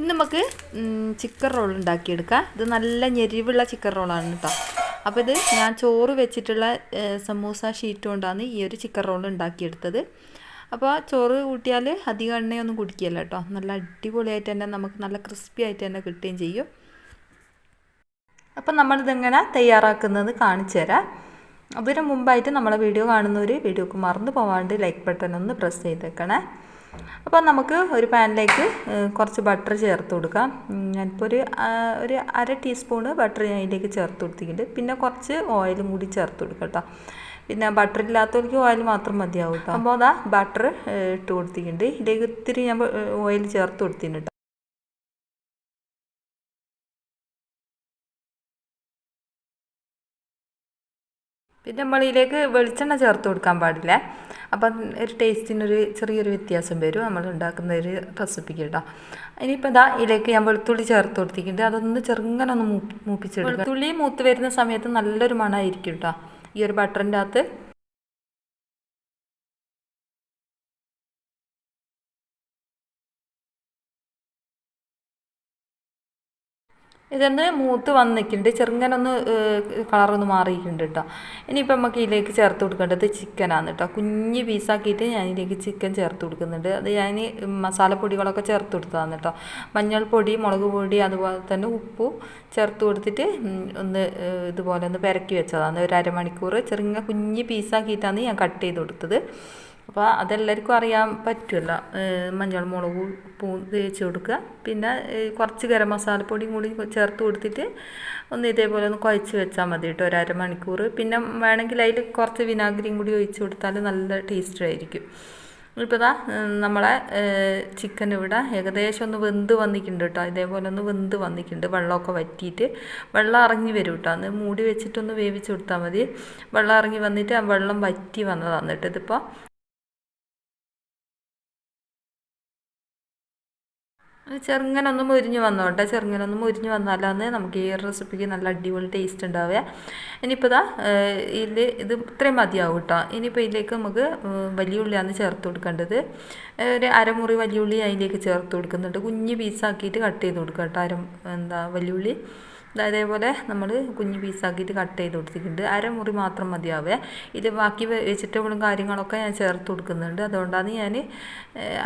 ഇന്ന് നമുക്ക് chicken roll ഉണ്ടാക്കിയെടുക്കാം. ഇത് നല്ല ഞെരിവുള്ള ചിക്കൻ റോളാണ് കേട്ടോ. അപ്പോൾ ഇത് ഞാൻ ചോറ് വെച്ചിട്ടുള്ള സമൂസ ഷീറ്റ് കൊണ്ടാണ് ഈ ഒരു ചിക്കൻ റോൾ ഉണ്ടാക്കിയെടുത്തത്. അപ്പോൾ ചോറ് കൂട്ടിയാൽ അധികം എണ്ണയൊന്നും കുടിക്കുകയല്ല കേട്ടോ. നല്ല അടിപൊളിയായിട്ട് തന്നെ നമുക്ക് നല്ല ക്രിസ്പി ആയിട്ട് തന്നെ കിട്ടുകയും ചെയ്യും. അപ്പം നമ്മളിതെങ്ങനെ തയ്യാറാക്കുന്നത് കാണിച്ചു തരാം. അതിന് മുമ്പായിട്ട് നമ്മളെ വീഡിയോ കാണുന്നവർ വീഡിയോക്ക് മറന്നു പോകാണ്ട് ലൈക്ക് ബട്ടൺ ഒന്ന് പ്രസ് ചെയ്തേക്കണേ. അപ്പോൾ നമുക്ക് ഒരു പാനിലേക്ക് കുറച്ച് ബട്ടർ ചേർത്ത് കൊടുക്കാം. ഞാനിപ്പോൾ ഒരു അര ടീസ്പൂണ് ബട്ടർ ഞാൻ അതിലേക്ക് ചേർത്ത് കൊടുത്തിട്ടുണ്ട്. പിന്നെ കുറച്ച് ഓയിലും കൂടി ചേർത്ത് കൊടുക്കാം കേട്ടോ. പിന്നെ ബട്ടർ ഇല്ലാത്തവർക്ക് ഓയിൽ മാത്രം മതിയാവും കേട്ടോ. അപ്പോൾ അതാ ബട്ടർ ഇട്ട് കൊടുത്തിട്ടുണ്ട്. ഇതിലേക്ക് ഇത്തിരി ഞാൻ ഓയിൽ ചേർത്ത് കൊടുത്തിട്ടുണ്ട്. പിന്നെ നമ്മളിതിലേക്ക് വെളിച്ചെണ്ണ ചേർത്ത് കൊടുക്കാൻ പാടില്ല. അപ്പം ഒരു ടേസ്റ്റിനൊരു ചെറിയൊരു വ്യത്യാസം വരും നമ്മൾ ഉണ്ടാക്കുന്ന ഒരു റെസിപ്പിക്ക് കേട്ടോ. ഇനിയിപ്പോൾ ഇതാ ഇതിലേക്ക് ഞാൻ വെളുത്തുള്ളി ചേർത്ത് കൊടുത്തിട്ടുണ്ട്. അതൊന്ന് ചെറുങ്ങനെ ഒന്ന് മൂപ്പിച്ചെടുക്കും. വെളുത്തുള്ളി മൂത്ത് വരുന്ന സമയത്ത് നല്ലൊരു മണമായിരിക്കും കേട്ടോ ഈ ഒരു ബട്ടറിൻ്റെ അകത്ത്. ഇതൊന്ന് മൂത്ത് വന്ന് നിൽക്കുന്നുണ്ട്. ചെറുങ്ങനെ ഒന്ന് കളറൊന്ന് മാറിയിട്ടുണ്ട് കേട്ടോ. ഇനിയിപ്പോൾ നമുക്ക് ഇതിലേക്ക് ചേർത്ത് കൊടുക്കേണ്ടത് ചിക്കനാണ് കേട്ടോ. കുഞ്ഞ് പീസാക്കിയിട്ട് ഞാൻ ഇതിലേക്ക് ചിക്കൻ ചേർത്ത് കൊടുക്കുന്നുണ്ട്. അത് ഞാൻ മസാലപ്പൊടികളൊക്കെ ചേർത്ത് കൊടുത്തതാണ് കേട്ടോ. മഞ്ഞൾപ്പൊടി, മുളക് പൊടി, അതുപോലെ തന്നെ ഉപ്പും ചേർത്ത് കൊടുത്തിട്ട് ഒന്ന് ഇതുപോലെ ഒന്ന് പെരക്കി വെച്ചതാണ്. ഒരു അരമണിക്കൂർ ചെറുങ്ങനെ കുഞ്ഞ് പീസാക്കിയിട്ടാണ് ഞാൻ കട്ട് ചെയ്ത് കൊടുത്തത്. അപ്പോൾ അതെല്ലാവർക്കും അറിയാൻ പറ്റുമല്ലോ. മഞ്ഞൾ മുളക് ഉപ്പും തേച്ച് കൊടുക്കുക. പിന്നെ കുറച്ച് ഗരം മസാലപ്പൊടിയും കൂടി ചേർത്ത് കൊടുത്തിട്ട് ഒന്ന് ഇതേപോലെ ഒന്ന് കുഴച്ച് വെച്ചാൽ മതി കേട്ടോ ഒരു അരമണിക്കൂർ. പിന്നെ വേണമെങ്കിൽ അതിൽ കുറച്ച് വിനാഗിരിയും കൂടി ഒഴിച്ച് കൊടുത്താൽ നല്ല ടേസ്റ്റ് ആയിരിക്കും. ഇപ്പോൾ ഇതാ നമ്മളെ ചിക്കൻ ഇവിടെ ഏകദേശം ഒന്ന് വെന്ത് വന്നിട്ടുണ്ട് കേട്ടോ. ഇതേപോലെ ഒന്ന് വെന്ത് വന്നിട്ടുണ്ട്. വെള്ളമൊക്കെ വറ്റിയിട്ട് വെള്ളം ഇറങ്ങി വരും കേട്ടോ. അത് മൂടി വെച്ചിട്ടൊന്ന് വേവിച്ച് കൊടുത്താൽ മതി. വെള്ളം ഇറങ്ങി വന്നിട്ട് ആ വെള്ളം വറ്റി വന്നതാണ് കേട്ടോ. ഇതിപ്പോൾ ചെറുങ്ങനെ ഒന്ന് മുരിഞ്ഞ് വന്നോട്ടെ. ചെറുങ്ങനെ ഒന്ന് മുരിഞ്ഞ് വന്നാലാണ് നമുക്ക് ഈ റെസിപ്പിക്ക് നല്ല അടിപൊളി ടേസ്റ്റ് ഉണ്ടാവുക. ഇനിയിപ്പോൾ ഇതാ ഇത് ഇത്രയും മതിയാവും കേട്ടോ. ഇനിയിപ്പോൾ ഇതിലേക്ക് നമുക്ക് വലിയ ഉള്ളിയാണ് ചേർത്ത് കൊടുക്കേണ്ടത്. ഒരു അരമുറി വലിയ ഉള്ളി അതിലേക്ക് ചേർത്ത് കൊടുക്കുന്നുണ്ട്. കുഞ്ഞ് പീസാക്കിയിട്ട് കട്ട് ചെയ്ത് കൊടുക്കുക കേട്ടോ. വലിയ ഉള്ളി അതേപോലെ നമ്മൾ കുഞ്ഞ് പീസാക്കിയിട്ട് കട്ട് ചെയ്ത് കൊടുത്തിട്ടുണ്ട്. അരമുറി മാത്രം മതിയാവേ. ഇത് ബാക്കി വെജിറ്റബിളും കാര്യങ്ങളൊക്കെ ഞാൻ ചേർത്ത് കൊടുക്കുന്നുണ്ട്. അതുകൊണ്ടാണ് ഞാൻ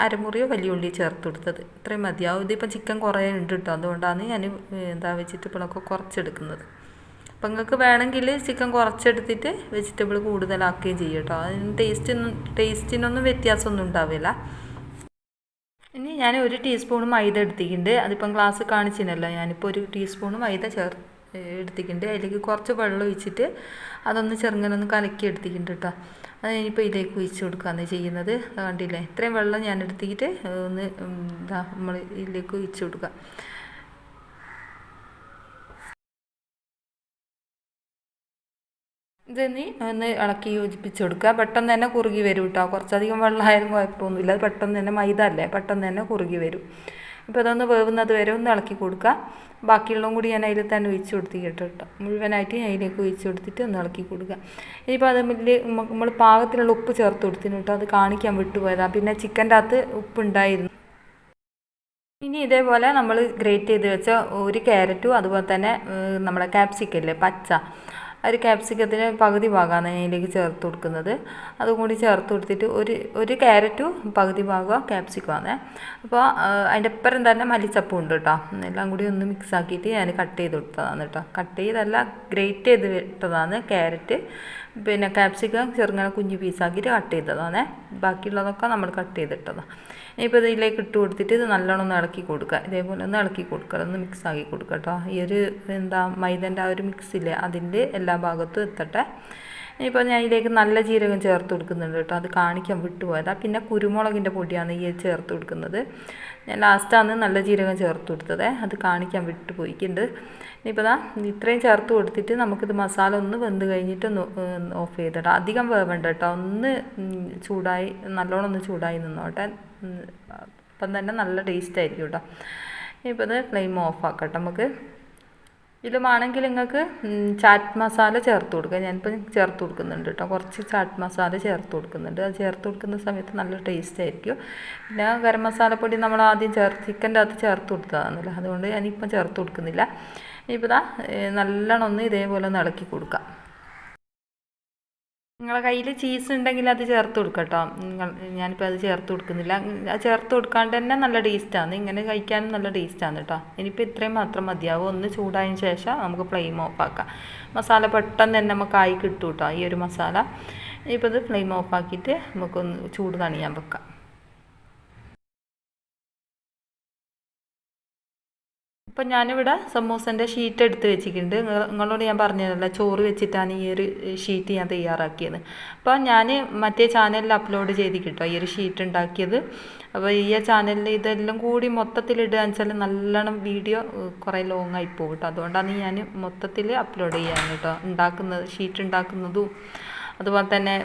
അരമുറിയോ വലിയ ഉള്ളി ചേർത്ത് കൊടുത്തത്. ഇത്രയും മതിയാവും. ഇതിപ്പോൾ ചിക്കൻ കുറേ ഉണ്ട് കേട്ടോ. അതുകൊണ്ടാണ് ഞാൻ വെജിറ്റബിളൊക്കെ കുറച്ചെടുക്കുന്നത്. അപ്പം നിങ്ങൾക്ക് വേണമെങ്കിൽ ചിക്കൻ കുറച്ചെടുത്തിട്ട് വെജിറ്റബിൾ കൂടുതലാക്കുകയും ചെയ്യും കേട്ടോ. അതിന് ടേസ്റ്റിനൊന്നും വ്യത്യാസമൊന്നും ഉണ്ടാവില്ല. ഇനി ഞാൻ ഒരു ടീസ്പൂൺ മൈദ എടുത്തിട്ടുണ്ട്. അതിപ്പം ഗ്ലാസ് കാണിച്ചിനല്ലോ. ഞാനിപ്പോൾ ഒരു ടീസ്പൂൺ മൈദ എടുത്തിട്ടുണ്ട്. അതിലേക്ക് കുറച്ച് വെള്ളം ഒഴിച്ചിട്ട് അതൊന്ന് ചെറുങ്ങനൊന്ന് കലക്കി എടുത്തിട്ടുണ്ട് കേട്ടോ. അത് ഇനിയിപ്പോൾ ഇതിലേക്ക് ഒഴിച്ച് കൊടുക്കുകയാണ് ചെയ്യുന്നത്. കണ്ടില്ലേ, ഇത്രയും വെള്ളം ഞാൻ എടുത്തിട്ട് ഒന്ന് നമ്മൾ ഇതിലേക്ക് ഒഴിച്ച് കൊടുക്കുക. ഇതൊന്ന് ഒന്ന് ഇളക്കി യോജിപ്പിച്ച് കൊടുക്കുക. പെട്ടെന്ന് തന്നെ കുറുകി വരും കേട്ടോ. കുറച്ചധികം വെള്ളമായാലും കുഴപ്പമൊന്നുമില്ല. അത് പെട്ടെന്ന് തന്നെ മൈദ അല്ലേ, പെട്ടെന്ന് തന്നെ കുറുകി വരും. ഇപ്പോൾ അതൊന്ന് വേവുന്നത് വരെ ഒന്ന് ഇളക്കി കൊടുക്കുക. ബാക്കിയുള്ളതും കൂടി ഞാൻ അതിൽ തന്നെ ഒഴിച്ച് കൊടുത്തിട്ട് കേട്ടോ. മുഴുവനായിട്ട് ഞാൻ അതിലേക്ക് ഒഴിച്ച് കൊടുത്തിട്ട് ഒന്ന് ഇളക്കി കൊടുക്കുക. ഇനിയിപ്പോൾ അത് നമ്മൾ പാകത്തിനുള്ള ഉപ്പ് ചേർത്ത് കൊടുത്തിന് കേട്ടോ. അത് കാണിക്കാൻ വിട്ടുപോയതാണ്. പിന്നെ ചിക്കൻ്റെ അകത്ത് ഉപ്പുണ്ടായിരുന്നു. ഇനി ഇതേപോലെ നമ്മൾ ഗ്രേറ്റ് ചെയ്ത് വെച്ച ഒരു ക്യാരറ്റും അതുപോലെ തന്നെ നമ്മളെ ക്യാപ്സിക്കല്ലേ പച്ച, ഒരു ക്യാപ്സിക്കത്തിന് പകുതി ഭാഗമാണ് അതിലേക്ക് ചേർത്ത് കൊടുക്കുന്നത്. അതും കൂടി ചേർത്ത് കൊടുത്തിട്ട് ഒരു ക്യാരറ്റും പകുതി ഭാഗം ക്യാപ്സിക്കമാണ്. അപ്പോൾ അതിൻ്റെ ഒപ്പം തന്നെ മല്ലിച്ചപ്പും ഉണ്ട് കേട്ടോ. എല്ലാം കൂടി ഒന്ന് മിക്സ് ആക്കിയിട്ട് ഞാൻ കട്ട് ചെയ്ത് കൊടുത്തതാണ് കേട്ടോ. കട്ട് ചെയ്തല്ല, ഗ്രേറ്റ് ചെയ്ത് ഇട്ടതാണ് ക്യാരറ്റ്. പിന്നെ ക്യാപ്സിക്കം ചെറുങ്ങനെ കുഞ്ഞു പീസാക്കിയിട്ട് കട്ട് ചെയ്തതാണ്. ബാക്കിയുള്ളതൊക്കെ നമ്മൾ കട്ട് ചെയ്തിട്ടതാണ്. ഇപ്പോൾ ഇതിലേക്ക് ഇട്ട് കൊടുത്തിട്ട് ഇത് നല്ലോണം ഒന്ന് ഇളക്കി കൊടുക്കുക. ഇതേപോലെ ഒന്ന് ഇളക്കി കൊടുക്കുക. ഒന്ന് മിക്സ് ആക്കി കൊടുക്കുക കേട്ടോ. ഈ ഒരു മൈദൻ്റെ ആ ഒരു മിക്സില്ലേ അതിൻ്റെ എല്ലാ ഭാഗത്തും എത്തട്ടെ. ഇപ്പോൾ ഞാൻ ഇതിലേക്ക് നല്ല ജീരകം ചേർത്ത് കൊടുക്കുന്നുണ്ട് കേട്ടോ. അത് കാണിക്കാൻ വിട്ടുപോയതാണ്. പിന്നെ കുരുമുളകിൻ്റെ പൊടിയാണ് ഈ ചേർത്ത് കൊടുക്കുന്നത്. ഞാൻ ലാസ്റ്റാണ് നല്ല ജീരകം ചേർത്ത് കൊടുത്തത്. അത് കാണിക്കാൻ വിട്ടുപോയിട്ടുണ്ട്. ഇനിയിപ്പോൾ ഇത്രയും ചേർത്ത് കൊടുത്തിട്ട് നമുക്കിത് മസാല ഒന്ന് വെന്ത് കഴിഞ്ഞിട്ട് ഒന്ന് ഓഫ് ചെയ്തിടാം. അധികം വേവണ്ട കേട്ടോ. ഒന്ന് ചൂടായി നല്ലോണം ഒന്ന് ചൂടായി നിന്നോട്ടെ. അപ്പം തന്നെ നല്ല ടേസ്റ്റ് ആയിരിക്കും കേട്ടോ. ഇപ്പോൾ ഇത് ഫ്ലെയിം ഓഫ് ആക്കട്ടെ നമുക്ക്. ഇതിലുമാണെങ്കിൽ നിങ്ങൾക്ക് ചാറ്റ് മസാല ചേർത്ത് കൊടുക്കുക. ഞാനിപ്പോൾ ചേർത്ത് കൊടുക്കുന്നുണ്ട് കേട്ടോ, കുറച്ച് ചാറ്റ് മസാല ചേർത്ത് കൊടുക്കുന്നുണ്ട്. അത് ചേർത്ത് കൊടുക്കുന്ന സമയത്ത് നല്ല ടേസ്റ്റ് ആയിരിക്കും. പിന്നെ ഗരം മസാലപ്പൊടി നമ്മൾ ആദ്യം ചിക്കൻ്റെ അകത്ത് ചേർത്ത് കൊടുത്തതാണല്ലോ, അതുകൊണ്ട് ഞാനിപ്പം ചേർത്ത് കൊടുക്കുന്നില്ല. ഇപ്പോൾ നല്ലോണം ഒന്ന് ഇതേപോലെ ഒന്ന് ഇളക്കി കൊടുക്കാം. നിങ്ങളെ കയ്യിൽ ചീസ് ഉണ്ടെങ്കിൽ അത് ചേർത്ത് കൊടുക്കുക കേട്ടോ. ഞാനിപ്പോൾ അത് ചേർത്ത് കൊടുക്കുന്നില്ല. അത് ചേർത്ത് കൊടുക്കാണ്ട് തന്നെ നല്ല ടേസ്റ്റാണ്, ഇങ്ങനെ കഴിക്കാനും നല്ല ടേസ്റ്റാണ് കേട്ടോ. ഇനിയിപ്പോൾ ഇത്രയും മാത്രം മതിയാവും. ഒന്ന് ചൂടായതിന് ശേഷം നമുക്ക് ഫ്ലെയിം ഓഫാക്കാം. മസാല പെട്ടെന്ന് തന്നെ നമുക്ക് ആയി കിട്ടും കേട്ടോ ഈ ഒരു മസാല. ഇപ്പോൾ ഇത് ഫ്ലെയിം ഓഫാക്കിയിട്ട് നമുക്കൊന്ന് ചൂട് തണിയാൻ വെക്കാം. ഇപ്പം ഞാനിവിടെ സമൂസൻ്റെ ഷീറ്റ് എടുത്ത് വെച്ചിട്ടുണ്ട്. നിങ്ങളോട് ഞാൻ പറഞ്ഞതല്ല, ചോറ് വെച്ചിട്ടാണ് ഈ ഒരു ഷീറ്റ് ഞാൻ തയ്യാറാക്കിയത്. അപ്പോൾ ഞാൻ മറ്റേ ചാനലിൽ അപ്ലോഡ് ചെയ്തിട്ടോ ഈ ഒരു ഷീറ്റ് ഉണ്ടാക്കിയത്. അപ്പോൾ ഈ ചാനലിൽ ഇതെല്ലാം കൂടി മൊത്തത്തിലിടുക വെച്ചാൽ നല്ലോണം വീഡിയോ കുറേ ലോങ് ആയി പോകും കേട്ടോ. അതുകൊണ്ടാണ് ഞാൻ മൊത്തത്തിൽ അപ്ലോഡ് ചെയ്യാൻ കേട്ടോ. ഷീറ്റ് ഉണ്ടാക്കുന്നതും അതുപോലെ തന്നെ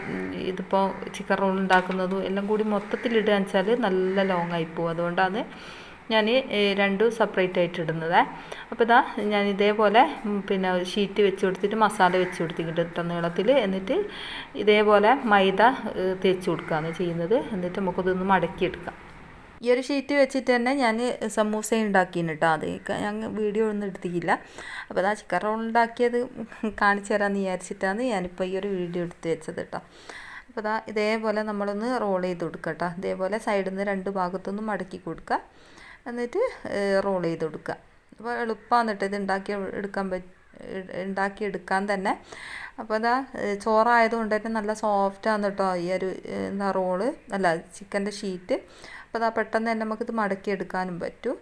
ഇതിപ്പോൾ ചിക്കൻ റോൾ ഉണ്ടാക്കുന്നതും എല്ലാം കൂടി മൊത്തത്തിലിടുക വെച്ചാൽ നല്ല ലോങ് ആയി പോകും. അതുകൊണ്ടാണ് ഞാൻ രണ്ടും സെപ്പറേറ്റ് ആയിട്ട് ഇടുന്നത്. അപ്പോൾ ഞാൻ ഇതേപോലെ പിന്നെ ഷീറ്റ് വെച്ച് കൊടുത്തിട്ട് മസാല വെച്ച് കൊടുത്തിട്ട് നീളത്തിൽ, എന്നിട്ട് ഇതേപോലെ മൈദ തേച്ച് കൊടുക്കുകയാണ് ചെയ്യുന്നത്. എന്നിട്ട് നമുക്കതൊന്ന് മടക്കിയെടുക്കാം. ഈ ഒരു ഷീറ്റ് വെച്ചിട്ട് തന്നെ ഞാൻ സമൂസ ഉണ്ടാക്കിയിരുന്നു കേട്ടോ. അത് ഞാൻ വീഡിയോ ഒന്നും എടുത്തില്ല. അപ്പോൾ ചിക്കൻ റോൾ ഉണ്ടാക്കിയത് കാണിച്ചു തരാമെന്ന് വിചാരിച്ചിട്ടാണ് ഞാനിപ്പോൾ ഈ ഒരു വീഡിയോ എടുത്ത് വെച്ചത് കേട്ടോ. അപ്പോൾ ഇതേപോലെ നമ്മളൊന്ന് റോൾ ചെയ്ത് കൊടുക്കുക കേട്ടോ. ഇതേപോലെ സൈഡിൽ നിന്ന് രണ്ട് ഭാഗത്തൊന്നും മടക്കി കൊടുക്കുക, എന്നിട്ട് റോൾ ചെയ്ത് കൊടുക്കുക. അപ്പോൾ എളുപ്പമാണ് കേട്ടോ ഇത് ഉണ്ടാക്കിയെടുക്കാൻ തന്നെ. അപ്പോൾ ചോറായതുകൊണ്ട് തന്നെ നല്ല സോഫ്റ്റാണ് കേട്ടോ ഈ ഒരു റോള്, അല്ല ചിക്കൻ്റെ ഷീറ്റ്. അപ്പോൾ പെട്ടെന്ന് തന്നെ നമുക്കിത് മടക്കിയെടുക്കാനും പറ്റും.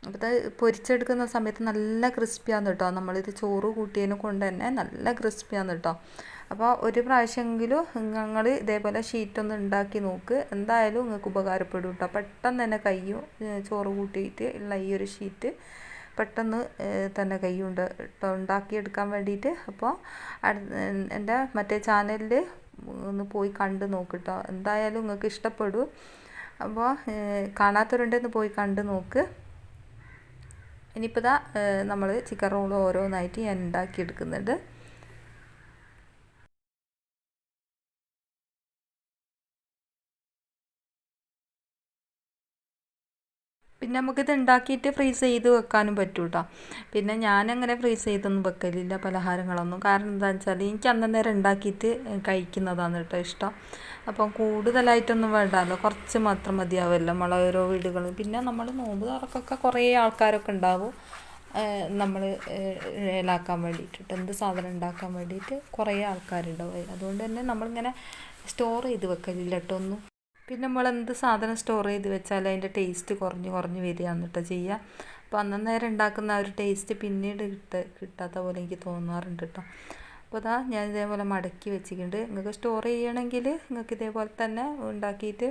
അപ്പോൾ പൊരിച്ചെടുക്കുന്ന സമയത്ത് നല്ല ക്രിസ്പിയാണ് കേട്ടോ. നമ്മളിത് ചോറ് കൂട്ടിയതിനെ കൊണ്ട് തന്നെ നല്ല ക്രിസ്പിയാണ് കേട്ടോ. അപ്പോൾ ഒരു പ്രാവശ്യമെങ്കിലും നിങ്ങൾ ഇതേപോലെ ഷീറ്റൊന്ന് ഉണ്ടാക്കി നോക്ക്, എന്തായാലും നിങ്ങൾക്ക് ഉപകാരപ്പെടും കേട്ടോ. പെട്ടെന്ന് തന്നെ കഴിയും ചോറ് കൂട്ടിയിട്ട് ഉള്ള ഈ ഒരു ഷീറ്റ് പെട്ടെന്ന് തന്നെ കഴിയുണ്ട് കേട്ടോ ഉണ്ടാക്കിയെടുക്കാൻ വേണ്ടിയിട്ട്. അപ്പോൾ എൻ്റെ മറ്റേ ചാനലിൽ ഒന്ന് പോയി കണ്ട് നോക്ക് കേട്ടോ, എന്തായാലും നിങ്ങൾക്ക് ഇഷ്ടപ്പെടും. അപ്പോൾ കാണാത്തവരുണ്ടെന്ന് പോയി കണ്ട് നോക്ക്. ഇനിയിപ്പോൾ നമ്മൾ ചിക്കൻ റോൾ ഓരോന്നായിട്ട് ഞാൻ ഉണ്ടാക്കിയെടുക്കുന്നുണ്ട്. പിന്നെ നമുക്കിത് ഉണ്ടാക്കിയിട്ട് ഫ്രീസ് ചെയ്ത് വെക്കാനും പറ്റും കേട്ടോ. പിന്നെ ഞാനങ്ങനെ ഫ്രീസ് ചെയ്തൊന്നും വെക്കലില്ല പലഹാരങ്ങളൊന്നും. കാരണം എന്താണെന്ന് വെച്ചാൽ എനിക്ക് അന്നേരം ഉണ്ടാക്കിയിട്ട് കഴിക്കുന്നതാണ് കേട്ടോ ഇഷ്ടം. അപ്പം കൂടുതലായിട്ടൊന്നും വേണ്ടല്ലോ, കുറച്ച് മാത്രം മതിയാവുമല്ലോ നമ്മൾ ഓരോ വീടുകളും. പിന്നെ നമ്മൾ നോമ്പ് തുറക്കൊക്കെ കുറേ ആൾക്കാരൊക്കെ ഉണ്ടാവും നമ്മൾ ഇലാക്കാൻ വേണ്ടിയിട്ട്, എന്ത് സാധനം ഉണ്ടാക്കാൻ വേണ്ടിയിട്ട് കുറേ ആൾക്കാരുണ്ടാവും. അതുകൊണ്ട് തന്നെ നമ്മളിങ്ങനെ സ്റ്റോർ ചെയ്ത് വെക്കലില്ല കേട്ടോ ഒന്നും. പിന്നെ നമ്മളെന്ത് സാധനം സ്റ്റോർ ചെയ്ത് വെച്ചാൽ അതിൻ്റെ ടേസ്റ്റ് കുറഞ്ഞ് വരികയാണ് കേട്ടോ ചെയ്യുക. അപ്പോൾ അന്നേരം ഉണ്ടാക്കുന്ന ആ ഒരു ടേസ്റ്റ് പിന്നീട് കിട്ടാത്ത പോലെ എനിക്ക് തോന്നാറുണ്ട് കേട്ടോ. അപ്പോൾ ഞാൻ ഇതേപോലെ മടക്കി വെച്ചിട്ടുണ്ട്. നിങ്ങൾക്ക് സ്റ്റോർ ചെയ്യണമെങ്കിൽ നിങ്ങൾക്ക് ഇതേപോലെ തന്നെ ഉണ്ടാക്കിയിട്ട്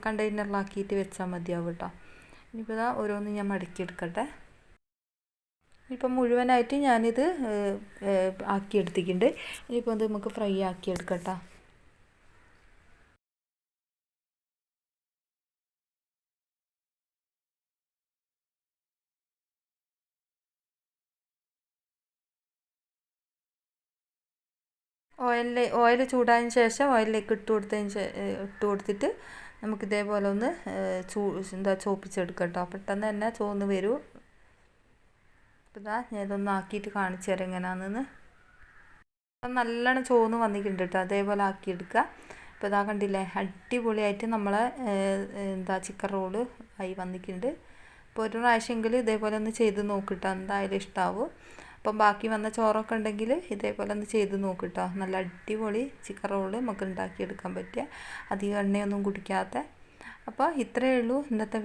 കണ്ടെയ്നറിലാക്കിയിട്ട് വെച്ചാൽ മതിയാവും കേട്ടോ. ഇനിയിപ്പോൾ ഓരോന്ന് ഞാൻ മടക്കിയെടുക്കട്ടെ. ഇപ്പം മുഴുവനായിട്ട് ഞാനിത് ആക്കിയെടുത്തിട്ടുണ്ട്. ഇനിയിപ്പോൾ അത് നമുക്ക് ഫ്രൈ ആക്കിയെടുക്കട്ടോ. ഓയിൽ ചൂടായതിന് ശേഷം ഓയിലിലേക്ക് ഇട്ട് കൊടുത്തിട്ട് നമുക്ക് ഇതേപോലെ ഒന്ന് ചോപ്പിച്ചെടുക്കാം കേട്ടോ. പെട്ടെന്ന് തന്നെ ചോന്ന് വരൂ. അപ്പോൾ ഞാൻ ഇതൊന്ന് ആക്കിയിട്ട് കാണിച്ചു തരാം എങ്ങനെയാണെന്ന്. നല്ലോണം ചോന്ന് വന്നിട്ടുണ്ട് കേട്ടോ. അതേപോലെ ആക്കിയെടുക്കുക. ഇപ്പോൾ കണ്ടില്ലേ, അടിപൊളിയായിട്ട് നമ്മളെ ചിക്കൻ റോള് ആയി വന്നിട്ടുണ്ട്. അപ്പോൾ ഒരു പ്രാവശ്യമെങ്കിലും ഇതേപോലെ ഒന്ന് ചെയ്ത് നോക്കിട്ടോ, എന്തായാലും ഇഷ്ടമാവും. അപ്പം ബാക്കി വന്ന ചോറൊക്കെ ഉണ്ടെങ്കിൽ ഇതേപോലെ ഒന്ന് ചെയ്ത് നോക്കിട്ടോ. നല്ല അടിപൊളി ചിക്കൻ റോള് നമുക്ക് ഉണ്ടാക്കിയെടുക്കാൻ പറ്റിയ, അധികം എണ്ണയൊന്നും കുടിക്കാത്ത. അപ്പോൾ ഇത്രയേ ഉള്ളൂ ഇന്നത്തെ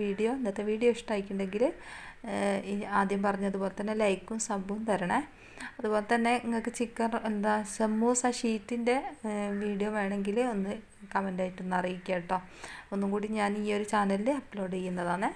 വീഡിയോ ഇഷ്ടമായിട്ടുണ്ടെങ്കിൽ ആദ്യം പറഞ്ഞതുപോലെ തന്നെ ലൈക്കും സബും തരണേ. അതുപോലെ തന്നെ നിങ്ങൾക്ക് സമൂസ ഷീറ്റിൻ്റെ വീഡിയോ വേണമെങ്കിൽ ഒന്ന് കമൻ്റായിട്ടൊന്ന് അറിയിക്കുക കേട്ടോ. ഒന്നും കൂടി ഞാൻ ഈ ഒരു ചാനലിൽ അപ്ലോഡ് ചെയ്യുന്നതാണ്.